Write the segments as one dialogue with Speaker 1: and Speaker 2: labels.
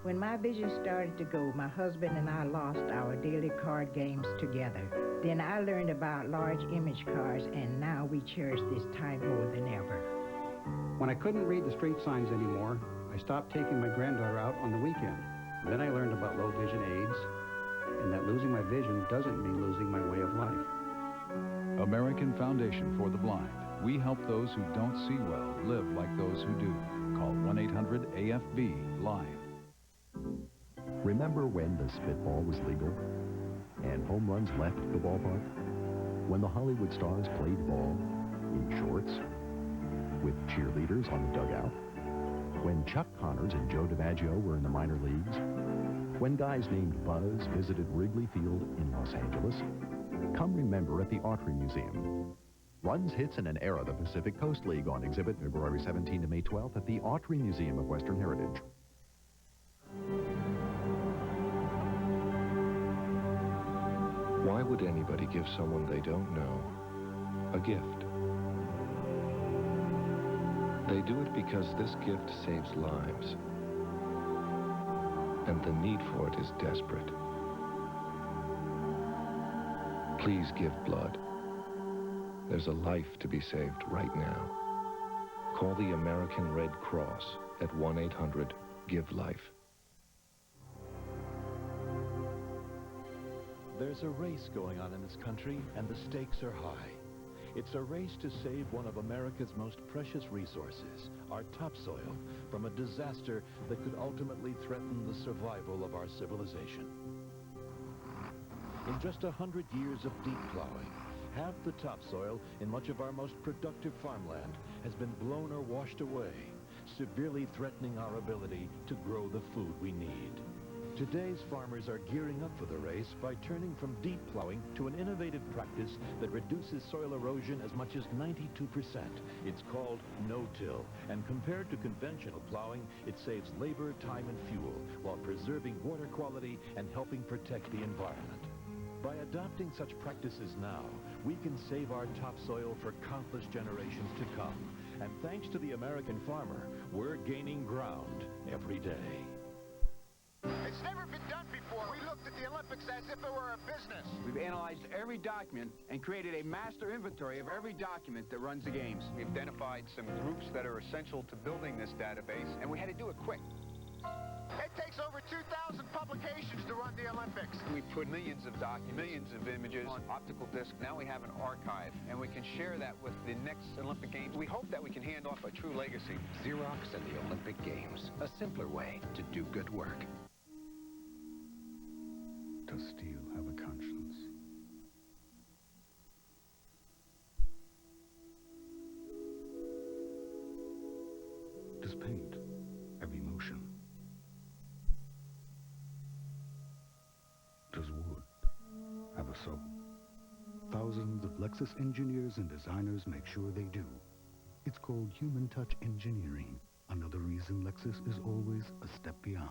Speaker 1: When my vision started to go, my husband and I lost our daily card games together. Then I learned about large image cards, and now we cherish this time more than ever.
Speaker 2: When I couldn't read the street signs anymore, I stopped taking my granddaughter out on the weekend. Then I learned about low vision aids, and that losing my vision doesn't mean losing my way of life.
Speaker 3: American Foundation for the Blind. We help those who don't see well live like those who do. Call 1-800-AFB-LIVE.
Speaker 4: Remember when the spitball was legal and home runs left the ballpark? When the Hollywood stars played ball in shorts with cheerleaders on the dugout? When Chuck Connors and Joe DiMaggio were in the minor leagues? When guys named Buzz visited Wrigley Field in Los Angeles? Come remember at the Autry Museum. Runs, Hits, in an Era, the Pacific Coast League, on exhibit February 17 to May 12th at the Autry Museum of Western Heritage.
Speaker 5: Why would anybody give someone they don't know a gift? They do it because this gift saves lives, and the need for it is desperate. Please give blood. There's a life to be saved right now. Call the American Red Cross at 1-800-GIVE-LIFE.
Speaker 6: There's a race going on in this country, and the stakes are high. It's a race to save one of America's most precious resources, our topsoil, from a disaster that could ultimately threaten the survival of our civilization. In just 100 years of deep plowing, half the topsoil in much of our most productive farmland has been blown or washed away, severely threatening our ability to grow the food we need. Today's farmers are gearing up for the race by turning from deep plowing to an innovative practice that reduces soil erosion as much as 92%. It's called no-till, and compared to conventional plowing, it saves labor, time, and fuel while preserving water quality and helping protect the environment. By adopting such practices now, we can save our topsoil for countless generations to come. And thanks to the American farmer, we're gaining ground every day.
Speaker 7: It's never been done before. We looked at the Olympics as if it were a business.
Speaker 8: We've analyzed every document and created a master inventory of every document that runs the games.
Speaker 9: We've identified some groups that are essential to building this database, and we had to do it quick.
Speaker 7: It takes over 2,000 publications to run the Olympics.
Speaker 9: We put millions of documents, millions of images on optical disc. Now we have an archive, and we can share that with the next Olympic Games. We hope that we can hand off a true legacy.
Speaker 10: Xerox and the Olympic Games, a simpler way to do good work.
Speaker 11: Does steel have a conscience? Does paint have emotion? Does wood have a soul? Thousands of Lexus engineers and designers make sure they do. It's called human touch engineering. Another reason Lexus is always a step beyond.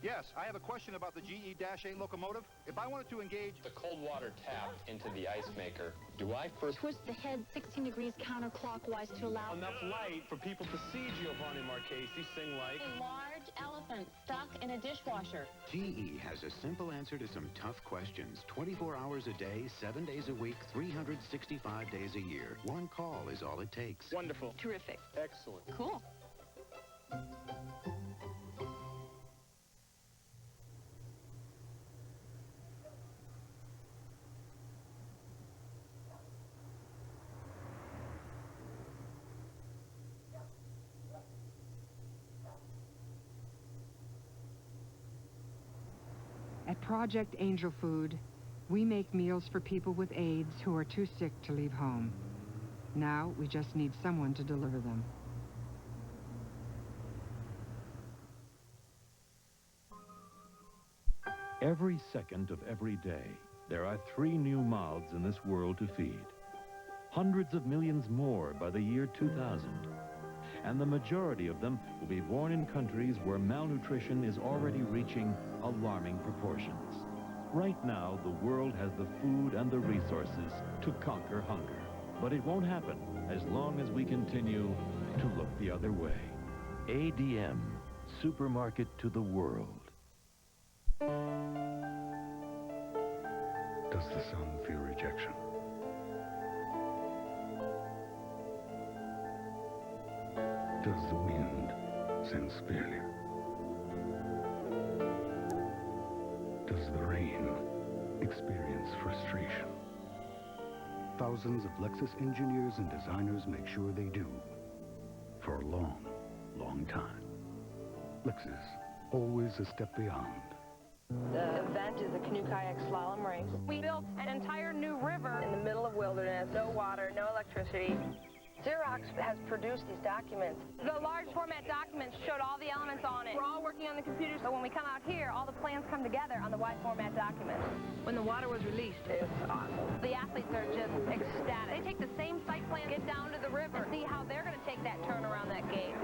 Speaker 12: Yes, I have a question about the GE-8 locomotive. If I wanted to engage
Speaker 13: the cold water tap into the ice maker, do I first
Speaker 14: twist the head 16 degrees counterclockwise to allow
Speaker 13: enough light for people to see Giovanni Marchesi sing like
Speaker 14: a large elephant stuck in a dishwasher?
Speaker 10: GE has a simple answer to some tough questions. 24 hours a day, 7 days a week, 365 days a year. One call is all it takes.
Speaker 13: Wonderful.
Speaker 14: Terrific.
Speaker 13: Excellent.
Speaker 14: Cool.
Speaker 15: At Project Angel Food, we make meals for people with AIDS who are too sick to leave home. Now we just need someone to deliver them.
Speaker 6: Every second of every day, there are 3 new mouths in this world to feed. Hundreds of millions more by the year 2000. And the majority of them will be born in countries where malnutrition is already reaching alarming proportions. Right now, the world has the food and the resources to conquer hunger. But it won't happen as long as we continue to look the other way.
Speaker 4: ADM.
Speaker 6: supermarket to the world.
Speaker 11: Does the sun fear rejection? Does the wind sense failure? Does the rain experience frustration? Thousands of Lexus engineers and designers make sure they do. For a long, long time. Lexus, always a step beyond.
Speaker 16: The event is a canoe kayak slalom race. We built an entire new river in the middle of wilderness. No water, no electricity. Xerox has produced these documents. The large format documents showed all the elements on it. We're all working on the computer, so when we come out here, all the plans come together on the wide format documents. When the water was released, it was awesome. The athletes are just ecstatic. They take the same site plan, get down to the river, see how they're going to take that turn around that gate.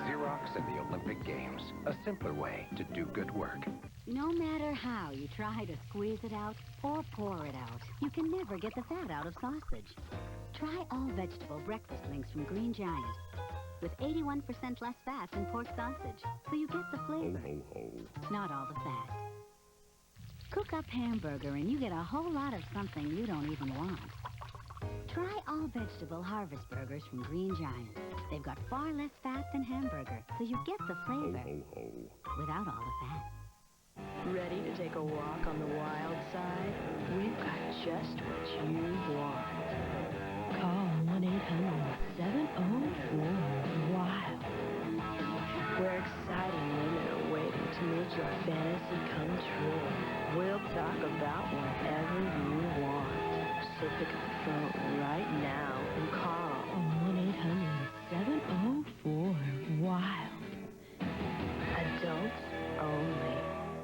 Speaker 17: Xerox and the Olympic Games, a simpler way to do good work.
Speaker 18: No matter how you try to squeeze it out or pour it out, you can never get the fat out of sausage. Try all-vegetable breakfast links from Green Giant with 81% less fat than pork sausage, so you get the flavor, not all the fat. Cook up hamburger and you get a whole lot of something you don't even want. Try all-vegetable harvest burgers from Green Giant. They've got far less fat than hamburger, so you get the flavor without all the fat.
Speaker 16: Ready to take a walk on the wild side? We've got just what you want. Call 1-800-704-WILD. Where exciting women are waiting to make your fantasy come true. We'll talk about whatever you want. So pick up the phone right now and call 1-800-704-WILD. Adults only.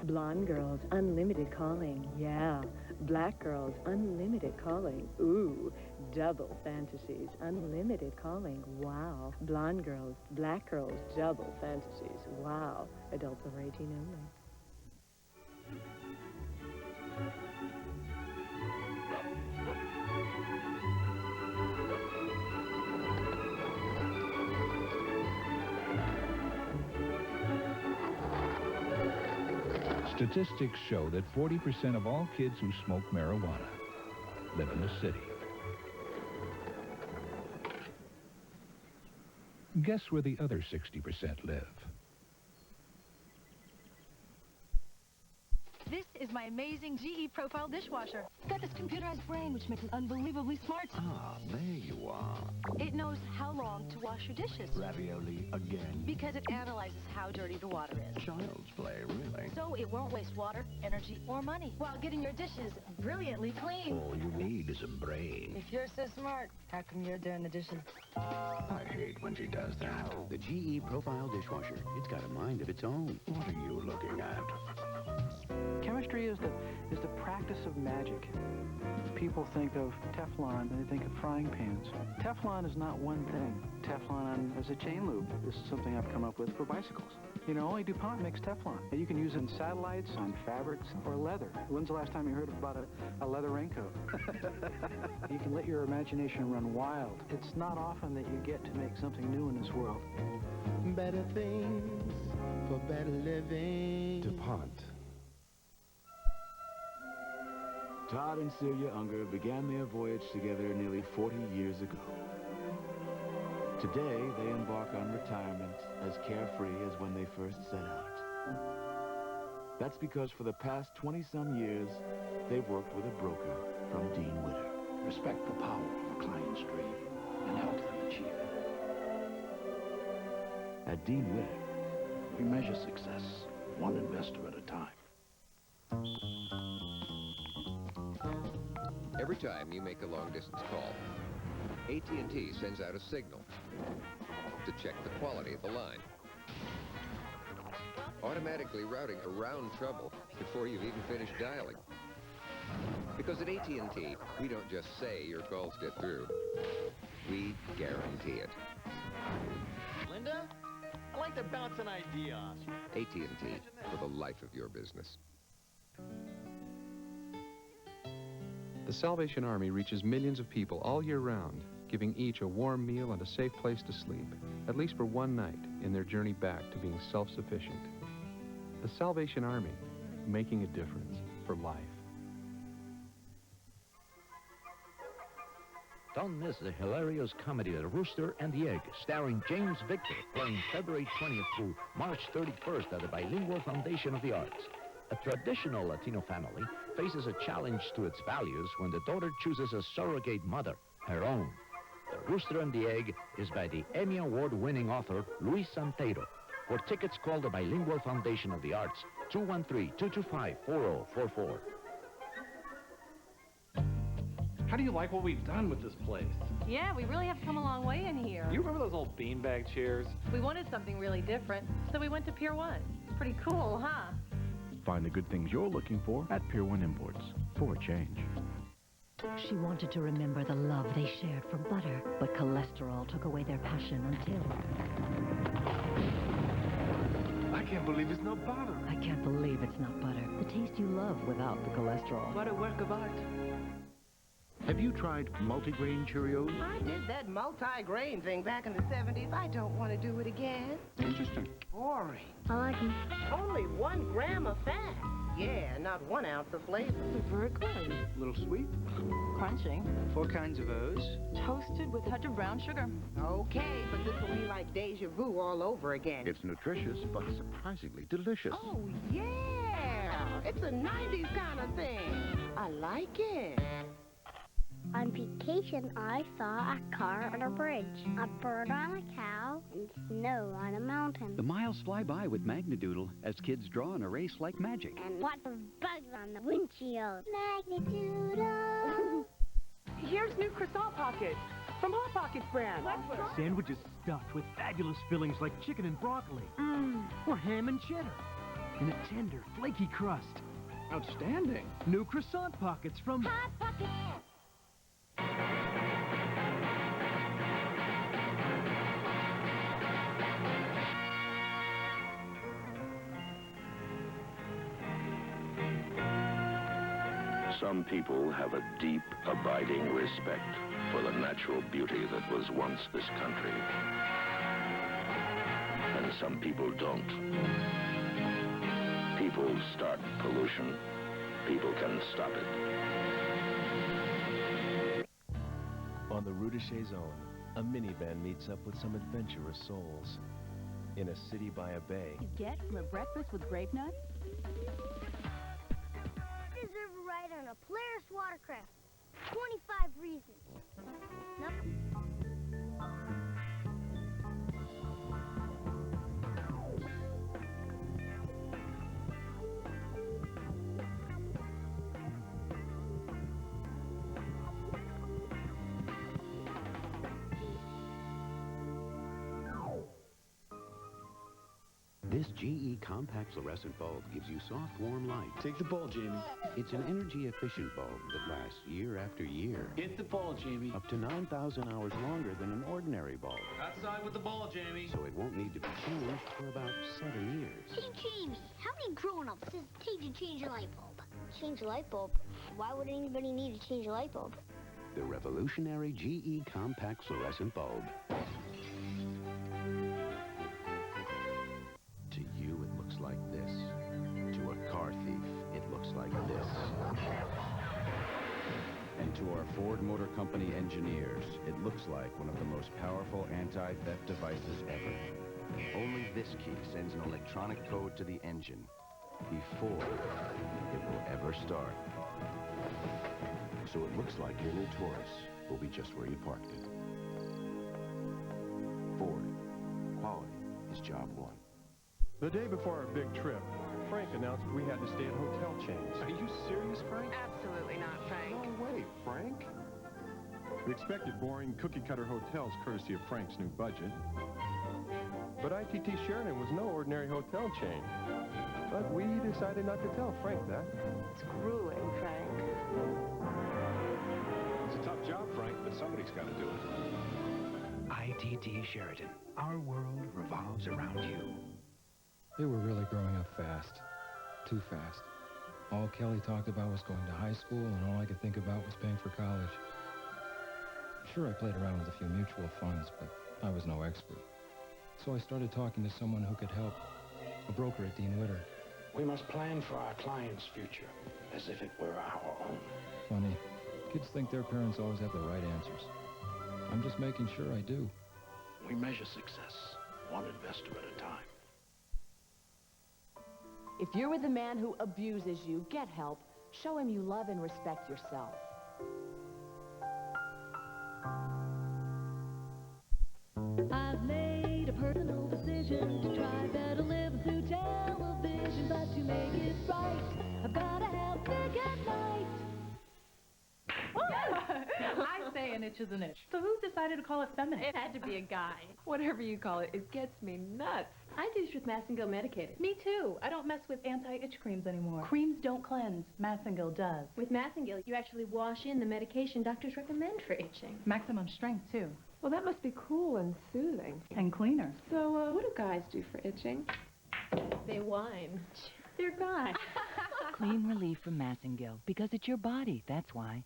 Speaker 16: Blonde girls, unlimited calling. Yeah. Black girls, unlimited calling. Ooh. Double fantasies, unlimited calling. Wow. Blonde girls, black girls, double fantasies. Wow. Adults over 18 only.
Speaker 3: Statistics show that 40% of all kids who smoke marijuana live in the city. Guess where the other 60% live?
Speaker 19: This is my amazing GE Profile dishwasher. It's got this computerized brain, which makes it unbelievably smart.
Speaker 6: Ah, there you are.
Speaker 19: It knows how long to wash your dishes.
Speaker 6: Ravioli again.
Speaker 19: Because it analyzes how dirty the water is.
Speaker 6: Child's play, really.
Speaker 19: So it won't waste water, energy, or money while getting your dishes brilliantly clean.
Speaker 6: All you need is a brain.
Speaker 19: If you're so smart, how come you're doing the dishes?
Speaker 6: I hate when she does that.
Speaker 10: The GE Profile dishwasher. It's got a mind of its own.
Speaker 6: What are you looking at?
Speaker 20: Chemistry is the practice of magic. People think of Teflon and they think of frying pans. Teflon is not one thing. Teflon is a chain loop. This is something I've come up with for bicycles. You know, only DuPont makes Teflon. You can use it in satellites, on fabrics, or leather. When's the last time you heard about a leather raincoat? You can let your imagination run wild. It's not often that you get to make something new in this world.
Speaker 21: Better things for better living.
Speaker 6: DuPont.
Speaker 22: Todd and Celia Unger began their voyage together nearly 40 years ago. Today, they embark on retirement as carefree as when they first set out. That's because for the past 20-some years, they've worked with a broker from Dean Witter.
Speaker 23: Respect the power of a client's dream and help them achieve it.
Speaker 22: At Dean Witter,
Speaker 23: we measure success one investor at a time.
Speaker 24: Every time you make a long-distance call, AT&T sends out a signal to check the quality of the line, automatically routing around trouble before you've even finished dialing. Because at AT&T, we don't just say your calls get through. We guarantee it.
Speaker 25: Linda, I'd like to bounce an idea off you.
Speaker 24: AT&T, for the life of your business.
Speaker 26: The Salvation Army reaches millions of people all year round, giving each a warm meal and a safe place to sleep, at least for one night. in their journey back to being self-sufficient. The Salvation Army, making a difference for life.
Speaker 1: Don't miss the hilarious comedy The Rooster and the Egg, starring James Victor, playing February 20th through March 31st at the Bilingual Foundation of the Arts. A traditional Latino family faces a challenge to its values when the daughter chooses a surrogate mother, her own. The Rooster and the Egg is by the Emmy Award-winning author Luis Santero. For tickets, call the Bilingual Foundation of the Arts, 213-225-4044.
Speaker 13: How do you like what we've done with this place?
Speaker 19: Yeah, we really have come a long way in here.
Speaker 13: You remember those old beanbag chairs?
Speaker 19: We wanted something really different, so we went to Pier 1. Pretty cool, huh?
Speaker 22: Find the good things you're looking for at Pier 1 Imports, for a change.
Speaker 2: She wanted to remember the love they shared for butter, but cholesterol took away their passion until...
Speaker 22: I can't believe it's not butter.
Speaker 2: I can't believe it's not butter. The taste you love without the cholesterol.
Speaker 22: What a work of art. Have you tried multigrain Cheerios?
Speaker 5: I did that multi-grain thing back in the 70s. I don't want to do it again.
Speaker 22: Interesting.
Speaker 5: Boring.
Speaker 2: I like them.
Speaker 5: Only 1 gram of fat. Yeah, not 1 ounce of flavor.
Speaker 2: Very good.
Speaker 22: A little sweet?
Speaker 19: Crunchy.
Speaker 22: 4 kinds of O's.
Speaker 19: Toasted with a touch of brown sugar.
Speaker 5: Okay, but this will be like deja vu all over again.
Speaker 22: It's nutritious, but surprisingly delicious.
Speaker 5: Oh, yeah. It's a 90s kind of thing. I like it.
Speaker 7: On vacation, I saw a car on a bridge, a bird on a cow, and snow on a mountain.
Speaker 8: The miles fly by with Magnadoodle as kids draw in a race like magic.
Speaker 7: And lots of bugs on the windshield. Magnadoodle!
Speaker 19: Here's new croissant pockets from Hot Pockets brand.
Speaker 9: Sandwiches stuffed with fabulous fillings like chicken and broccoli. Or ham and cheddar. In a tender, flaky crust.
Speaker 22: Outstanding.
Speaker 9: New croissant pockets from
Speaker 7: Hot Pockets.
Speaker 27: Some people have a deep, abiding respect for the natural beauty that was once this country. And some people don't. People start pollution. People can stop it.
Speaker 28: On the Rue de Chaison, a minivan meets up with some adventurous souls. In a city by a bay.
Speaker 18: You get from a breakfast with grape nuts?
Speaker 7: Deserve a ride on a Polaris watercraft. 25 reasons. Nope.
Speaker 10: This GE compact fluorescent bulb gives you soft, warm light.
Speaker 23: Take the ball, Jamie.
Speaker 10: It's an energy-efficient bulb that lasts year after year.
Speaker 23: Hit the ball, Jamie.
Speaker 10: Up to 9,000 hours longer than an ordinary bulb.
Speaker 23: Outside with the ball, Jamie.
Speaker 10: So it won't need to be changed for about 7 years.
Speaker 7: Hey, Jamie, how many grown-ups says it takes to change a light bulb? Change a light bulb? Why would anybody need to change a light bulb?
Speaker 10: The revolutionary GE compact fluorescent bulb. To you, it looks like this. To a car thief, it looks like this.
Speaker 29: And to our Ford Motor Company engineers, it looks like one of the most powerful anti-theft devices ever. Only this key sends an electronic code to the engine before it will ever start. So it looks like your new Taurus will be just where you parked it. Ford. Quality is job one.
Speaker 30: The day before our big trip, Frank announced we had to stay at hotel chains.
Speaker 13: Are you serious, Frank?
Speaker 19: Absolutely not, Frank.
Speaker 30: No way, Frank. We expected boring cookie-cutter hotels courtesy of Frank's new budget. But ITT Sheridan was no ordinary hotel chain. But we decided not to tell Frank that.
Speaker 19: Screwing, Frank.
Speaker 30: It's a tough job, Frank, but somebody's got to do it.
Speaker 17: ITT Sheridan. Our world revolves around you.
Speaker 31: They were really growing up fast. Too fast. All Kelly talked about was going to high school, and all I could think about was paying for college. Sure, I played around with a few mutual funds, but I was no expert. So I started talking to someone who could help, a broker at Dean Witter.
Speaker 23: We must plan for our client's future as if it were our own.
Speaker 31: Funny, kids think their parents always have the right answers. I'm just making sure I do.
Speaker 23: We measure success, one investor at a time.
Speaker 3: If you're with a man who abuses you, get help. Show him you love and respect yourself.
Speaker 19: I've made a personal decision to try better living through television, but to make it right, I've got to have Nick at Night.
Speaker 4: I say an itch is an itch. So who decided to call it feminine?
Speaker 6: It had to be a guy.
Speaker 11: Whatever you call it, it gets me nuts.
Speaker 6: I douche with Massengill medicated.
Speaker 4: Me too. I don't mess with anti-itch creams anymore. Creams don't cleanse. Massengill does.
Speaker 6: With Massengill, you actually wash in the medication doctors recommend for itching.
Speaker 4: Maximum strength, too.
Speaker 11: Well, that must be cool and soothing.
Speaker 4: And cleaner.
Speaker 11: So, what do guys do for itching?
Speaker 6: They whine.
Speaker 11: They're guys.
Speaker 2: Clean relief from Massengill, because it's your body, that's why.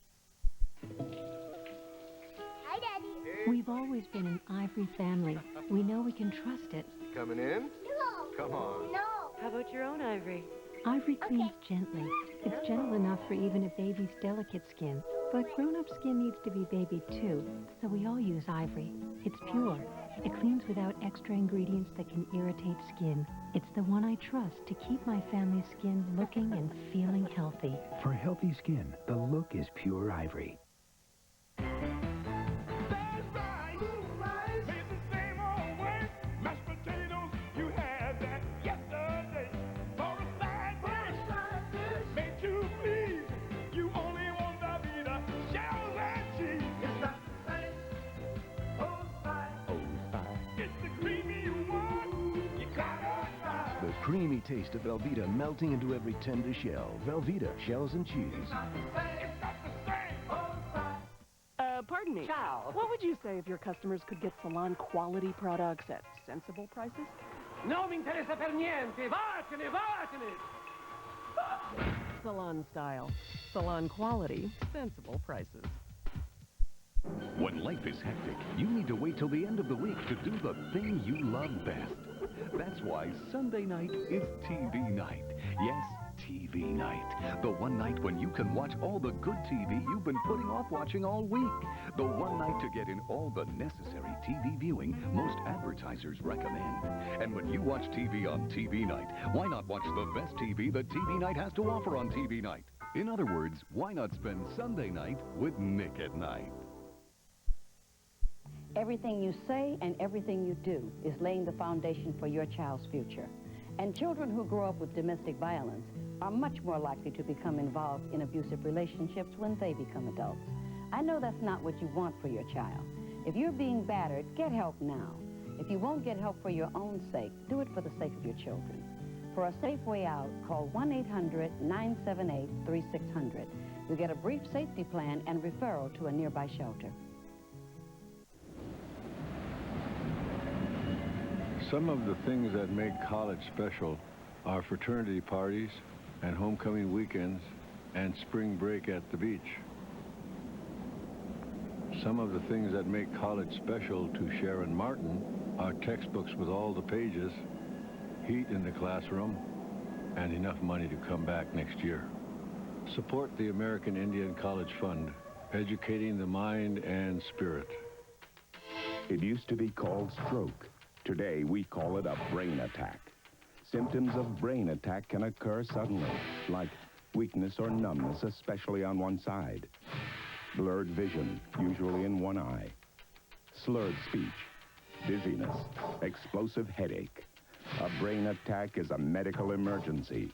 Speaker 7: Hi, Daddy.
Speaker 2: We've always been an Ivory family. We know we can trust it.
Speaker 12: Coming in?
Speaker 7: No.
Speaker 12: Come on.
Speaker 7: No.
Speaker 11: How about your own Ivory?
Speaker 2: Ivory cleans gently. It's gentle enough for even a baby's delicate skin. But grown-up skin needs to be babied too, so we all use Ivory. It's pure. It cleans without extra ingredients that can irritate skin. It's the one I trust to keep my family's skin looking and feeling healthy.
Speaker 17: For healthy skin, the look is pure Ivory.
Speaker 28: Creamy taste of Velveeta melting into every tender shell. Velveeta, shells and cheese.
Speaker 14: Pardon me.
Speaker 11: Ciao.
Speaker 14: What would you say if your customers could get salon quality products at sensible prices?
Speaker 11: Non mi interessa per niente. Vattene, vattene.
Speaker 14: Salon style. Salon quality. Sensible prices.
Speaker 15: When life is hectic, you need to wait till the end of the week to do the thing you love best. That's why Sunday night is TV night. Yes, TV night. The one night when you can watch all the good TV you've been putting off watching all week. The one night to get in all the necessary TV viewing most advertisers recommend. And when you watch TV on TV night, why not watch the best TV that TV night has to offer on TV night? In other words, why not spend Sunday night with Nick at Night?
Speaker 16: Everything you say and everything you do is laying the foundation for your child's future. And children who grow up with domestic violence are much more likely to become involved in abusive relationships when they become adults. I know that's not what you want for your child. If you're being battered, get help now. If you won't get help for your own sake, do it for the sake of your children. For a safe way out, call 1-800-978-3600. You'll get a brief safety plan and referral to a nearby shelter.
Speaker 20: Some of the things that make college special are fraternity parties and homecoming weekends and spring break at the beach. Some of the things that make college special to Sharon Martin are textbooks with all the pages, heat in the classroom, and enough money to come back next year. Support the American Indian College Fund, educating the mind and spirit.
Speaker 21: It used to be called stroke. Today, we call it a brain attack. Symptoms of brain attack can occur suddenly, like weakness or numbness, especially on one side. Blurred vision, usually in one eye. Slurred speech, dizziness, explosive headache. A brain attack is a medical emergency.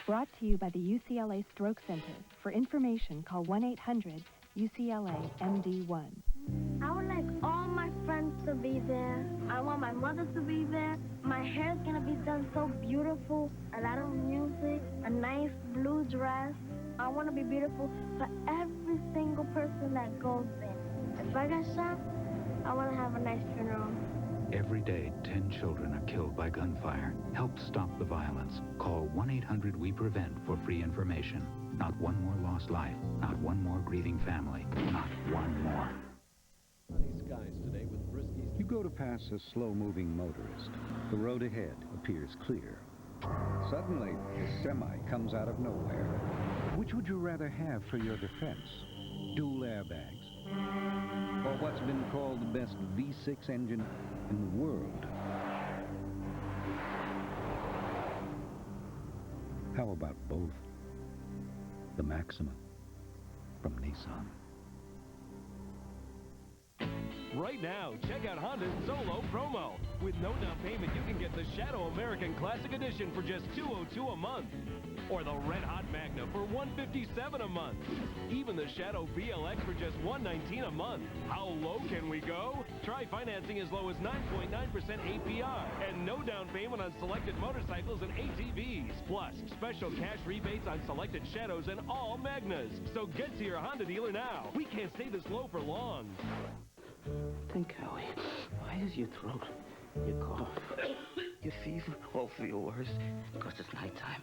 Speaker 25: Brought to you by the UCLA Stroke Center. For information, call 1-800-UCLA-MD1.
Speaker 7: I would like all my friends to be there. I want my mother to be there. My hair's gonna be done so beautiful. A lot of music, a nice blue dress. I want to be beautiful for every single person that goes there. If I got shot, I want to have a nice funeral.
Speaker 32: Every day, 10 children are killed by gunfire. Help stop the violence. Call 1-800-WE-PREVENT for free information. Not one more lost life. Not one more grieving family. Not one more.
Speaker 28: Sunny skies today with brisk east.
Speaker 15: You
Speaker 1: go to pass a slow-moving motorist. The road ahead appears clear. Suddenly, a semi comes out of nowhere. Which would you rather have for your defense? Dual airbags, or what's been called the best V6 engine in the world? How about both? The Maxima from Nissan.
Speaker 28: Right now, check out Honda's Solo promo. With no down payment, you can get the Shadow American Classic Edition for just $202 a month. Or the Red Hot Magna for $157 a month. Even the Shadow BLX for just $119 a month. How low can we go? Try financing as low as 9.9% APR and no down payment on selected motorcycles and ATVs. Plus, special cash rebates on selected Shadows and all Magnas. So get to your Honda dealer now. We can't stay this low for long.
Speaker 5: Think, Howie, why is your throat, your cough, your fever all feel worse? Because it's nighttime,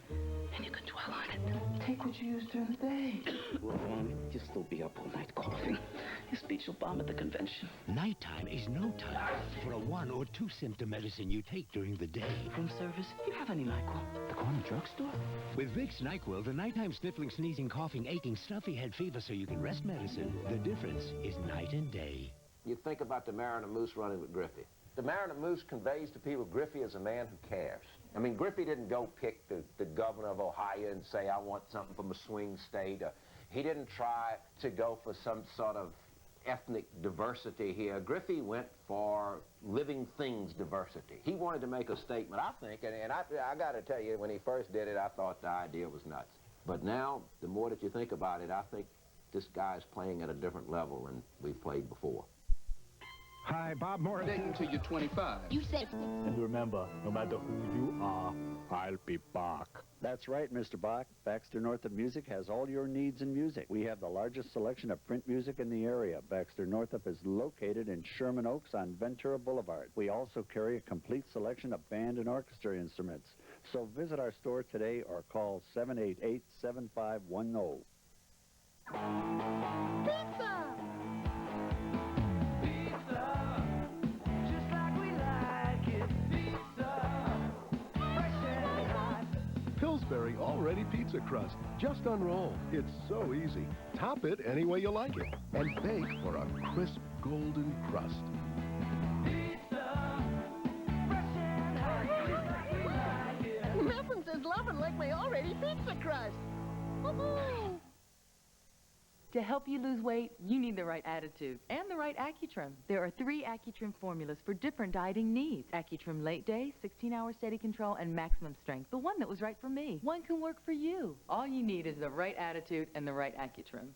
Speaker 5: and you can dwell on it. Take what you used during the day. Well, you'll still be up all night coughing. Your speech will bomb at the convention.
Speaker 8: Nighttime is no time for a 1 or 2 symptom medicine you take during the day.
Speaker 5: Room service? You have any NyQuil? The corner drugstore?
Speaker 8: With Vicks NyQuil, the nighttime sniffling, sneezing, coughing, aching, stuffy head fever so you can rest medicine. The difference is night and day.
Speaker 9: You think about the Mariner Moose running with Griffey. The Mariner Moose conveys to people Griffey is a man who cares. I mean, Griffey didn't go pick the governor of Ohio and say, I want something from a swing state. He didn't try to go for some sort of ethnic diversity here. Griffey went for living things diversity. He wanted to make a statement, I think, and I got to tell you, when he first did it, I thought the idea was nuts. But now, the more that you think about it, I think this guy's playing at a different level than we've played before.
Speaker 10: Hi, Bob Morris.
Speaker 12: Until you're 25. You said.
Speaker 18: And remember, no matter who you are, I'll be back.
Speaker 22: That's right, Mr. Bach. Baxter Northup Music has all your needs in music. We have the largest selection of print music in the area. Baxter Northup is located in Sherman Oaks on Ventura Boulevard. We also carry a complete selection of band and orchestra instruments. So visit our store today or call 788-7510.
Speaker 7: Pizza!
Speaker 30: Pillsbury Already Pizza Crust. Just unroll. It's so easy. Top it any way you like it. And bake for a crisp golden crust.
Speaker 7: Nothing says loving like my Already Pizza Crust. Woohoo!
Speaker 24: To help you lose weight, you need the right attitude and the right AccuTrim. There are 3 AccuTrim formulas for different dieting needs. AccuTrim Late Day, 16-hour steady control, and maximum strength. The one that was right for me. One can work for you. All you need is the right attitude and the right AccuTrim.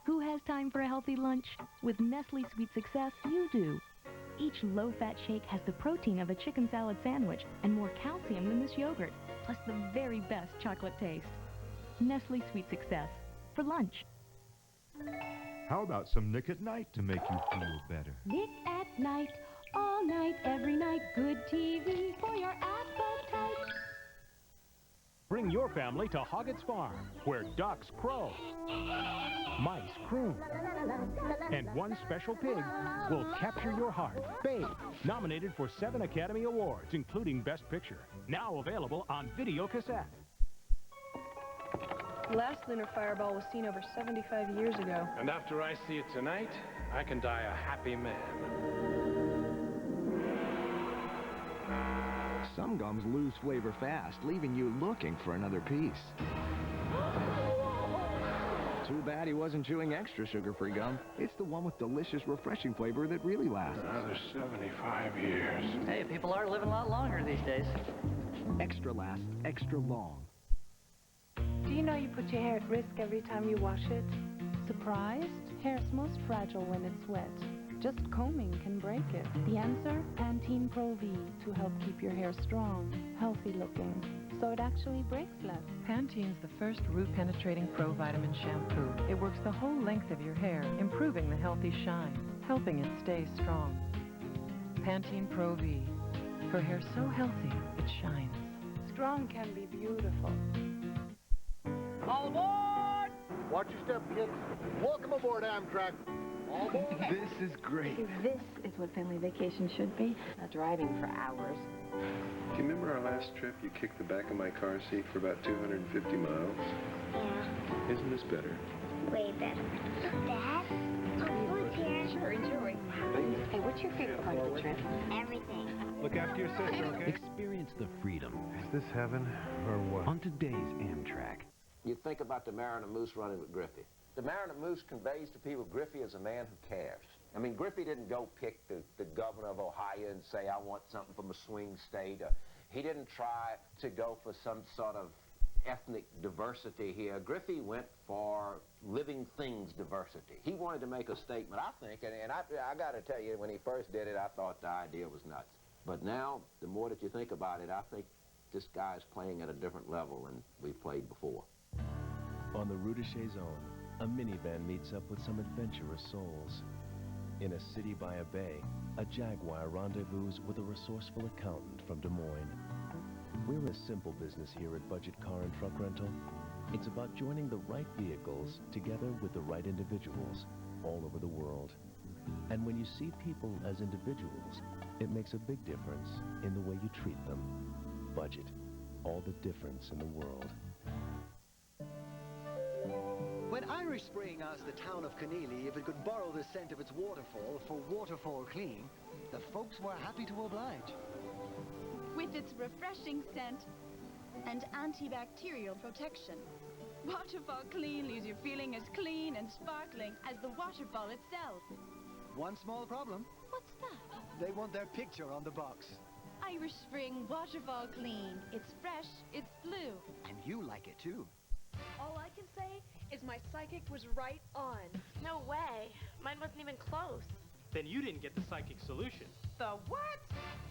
Speaker 25: Who has time for a healthy lunch? With Nestle Sweet Success, you do. Each low-fat shake has the protein of a chicken salad sandwich and more calcium than this yogurt, plus the very best chocolate taste. Nestle Sweet Success. For lunch.
Speaker 24: How about some Nick at Night to make you feel better?
Speaker 25: Nick at Night, all night, every night. Good TV for your appetite.
Speaker 26: Bring your family to Hoggett's Farm, where ducks crow, mice croon, and one special pig will capture your heart. Babe, nominated for 7 Academy Awards, including Best Picture. Now available on video cassette.
Speaker 27: The last lunar fireball was seen over 75 years ago.
Speaker 23: And after I see it tonight, I can die a happy man.
Speaker 29: Some gums lose flavor fast, leaving you looking for another piece. Too bad he wasn't chewing extra sugar-free gum. It's the one with delicious, refreshing flavor that really lasts.
Speaker 23: Another 75 years.
Speaker 33: Hey, people are living a lot longer these days.
Speaker 29: Extra lasts, extra long.
Speaker 34: Do you know you put your hair at risk every time you wash it? Surprised? Hair's most fragile when it's wet. Just combing can break it. The answer? Pantene Pro V to help keep your hair strong, healthy looking, so it actually breaks less.
Speaker 35: Pantene's the first root-penetrating pro-vitamin shampoo. It works the whole length of your hair, improving the healthy shine, helping it stay strong. Pantene Pro V, for hair so healthy it shines.
Speaker 34: Strong can be beautiful.
Speaker 36: All aboard! Watch your step, kids. Welcome aboard Amtrak.
Speaker 10: This is great.
Speaker 34: This is what family vacation should be. Not driving for hours.
Speaker 30: Do you remember our last trip? You kicked the back of my car seat for about 250 miles.
Speaker 7: Yeah.
Speaker 30: Isn't this better?
Speaker 7: Way better. Dad? Who's here?
Speaker 34: Sure, enjoy. Hey, what's your favorite part of the trip?
Speaker 7: Everything.
Speaker 10: Look after your sister, okay?
Speaker 1: Experience the freedom
Speaker 10: Is this heaven or what?
Speaker 1: on today's Amtrak.
Speaker 9: You think about the Mariner Moose running with Griffey. The Mariner Moose conveys to people Griffey is a man who cares. I mean, Griffey didn't go pick the governor of Ohio and say, I want something from a swing state. He didn't try to go for some sort of ethnic diversity here. Griffey went for living things diversity. He wanted to make a statement, I think, and I got to tell you, when he first did it, I thought the idea was nuts. But now, the more that you think about it, I think this guy's playing at a different level than we've played before.
Speaker 2: On the Rue de Chaison, a minivan meets up with some adventurous souls. In a city by a bay, a Jaguar rendezvous with a resourceful accountant from Des Moines. We're a simple business here at Budget Car and Truck Rental. It's about joining the right vehicles together with the right individuals all over the world. And when you see people as individuals, it makes a big difference in the way you treat them. Budget, all the difference in the world.
Speaker 3: When Irish Spring asked the town of Keneally if it could borrow the scent of its waterfall for Waterfall Clean, the folks were happy to oblige.
Speaker 4: With its refreshing scent and antibacterial protection, Waterfall Clean leaves you feeling as clean and sparkling as the waterfall itself.
Speaker 3: One small problem.
Speaker 4: What's that?
Speaker 3: They want their picture on the box.
Speaker 4: Irish Spring Waterfall Clean. It's fresh, it's blue.
Speaker 3: And you like it too.
Speaker 27: All I can say is my psychic was right on.
Speaker 7: No way. Mine wasn't even close.
Speaker 6: Then you didn't get the psychic solution.
Speaker 27: The what?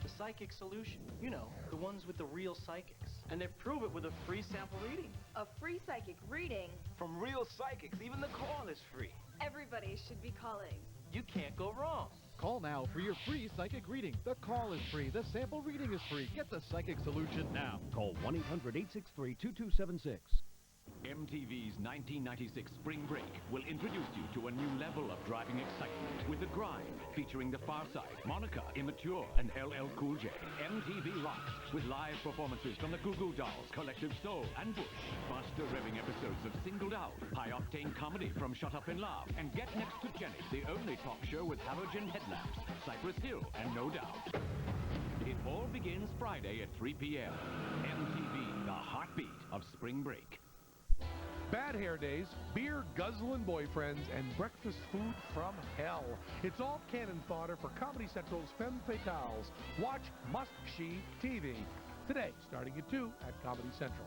Speaker 6: The psychic solution. You know, the ones with the real psychics. And they prove it with a free sample reading.
Speaker 27: A free psychic reading?
Speaker 6: From real psychics, even the call is free.
Speaker 27: Everybody should be calling.
Speaker 6: You can't go wrong.
Speaker 11: Call now for your free psychic reading. The call is free. The sample reading is free. Get the psychic solution now.
Speaker 13: Call 1-800-863-2276.
Speaker 14: MTV's 1996 Spring Break will introduce you to a new level of driving excitement with The Grind, featuring The Far Side, Monica, Immature, and LL Cool J. MTV rocks with live performances from the Goo Goo Dolls, Collective Soul, and Bush. Faster revving episodes of Singled Out, high-octane comedy from Shut Up and Laugh, and Get Next to Jenny, the only talk show with halogen headlamps, Cypress Hill, and No Doubt. It all begins Friday at 3 p.m. MTV, the heartbeat of Spring Break.
Speaker 15: Bad hair days, beer guzzling boyfriends, and breakfast food from hell. It's all cannon fodder for Comedy Central's Femme Fatales. Watch Must She TV today, starting at 2 at Comedy Central.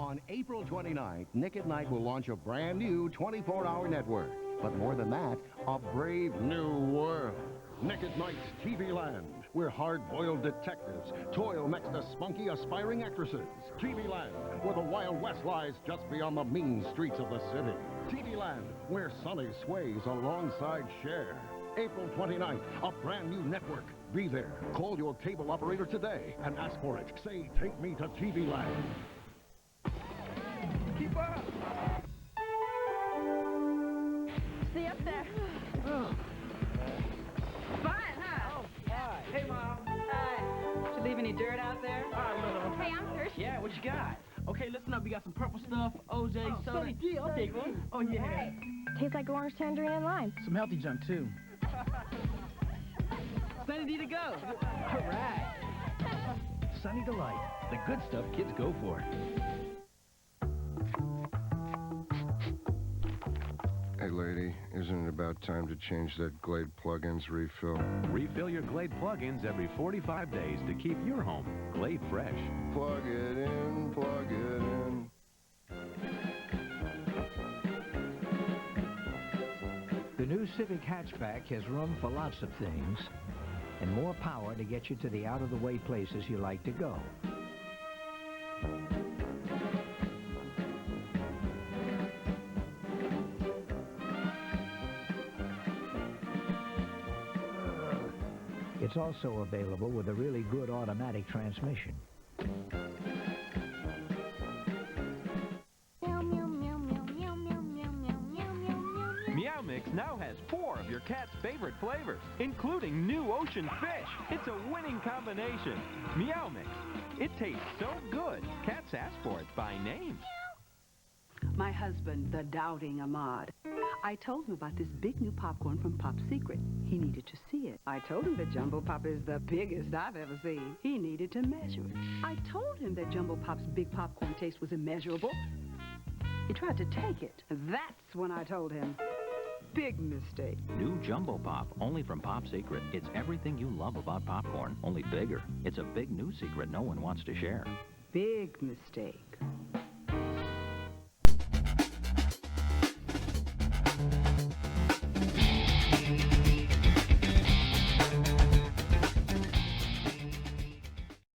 Speaker 10: On April 29th, Nick at Night will launch a brand new 24-hour network. But more than that, a brave new world. Nick at Night's TV Land, where hard-boiled detectives toil next to spunky, aspiring actresses. TV Land, where the Wild West lies just beyond the mean streets of the city. TV Land, where Sonny sways alongside Cher. April 29th, a brand new network. Be there. Call your cable operator today and ask for it. Say, take me to TV Land.
Speaker 27: Keep up! See up there. Fine, huh?
Speaker 6: Oh, hi. Hey, Mom.
Speaker 27: Hi.
Speaker 34: Did you leave any dirt out there?
Speaker 27: Hey, I'm thirsty.
Speaker 6: Yeah, what you got? Okay, listen up. We got some purple stuff, OJ, soda. Yeah, I'll take one. Oh, yeah.
Speaker 7: Hey. Tastes like orange, tangerine, and lime.
Speaker 6: Some healthy junk, too. Sunny D to go. All right.
Speaker 13: Sunny Delight, the good stuff kids go for.
Speaker 30: Hey, lady, isn't it about time to change that Glade plug-ins refill?
Speaker 26: Refill your Glade plug-ins every 45 days to keep your home Glade fresh.
Speaker 30: Plug it in, plug it in.
Speaker 16: The new Civic hatchback has room for lots of things and more power to get you to the out-of-the-way places you like to go. It's also available with a really good automatic transmission.
Speaker 13: Meow,
Speaker 5: now has 4 of your cat's favorite flavors, including new ocean fish. It's a winning combination. Meow Mix. It tastes so good, cats ask for it by name.
Speaker 8: My husband, the doubting Ahmad. I told him about this big new popcorn from Pop Secret. He needed to see it. I told him that Jumbo Pop is the biggest I've ever seen. He needed to measure it. I told him that Jumbo Pop's big popcorn taste was immeasurable. He tried to take it. That's when I told him. Big mistake.
Speaker 13: New Jumbo Pop, only from Pop Secret. It's everything you love about popcorn, only bigger. It's a big new secret no one wants to share.
Speaker 8: Big mistake.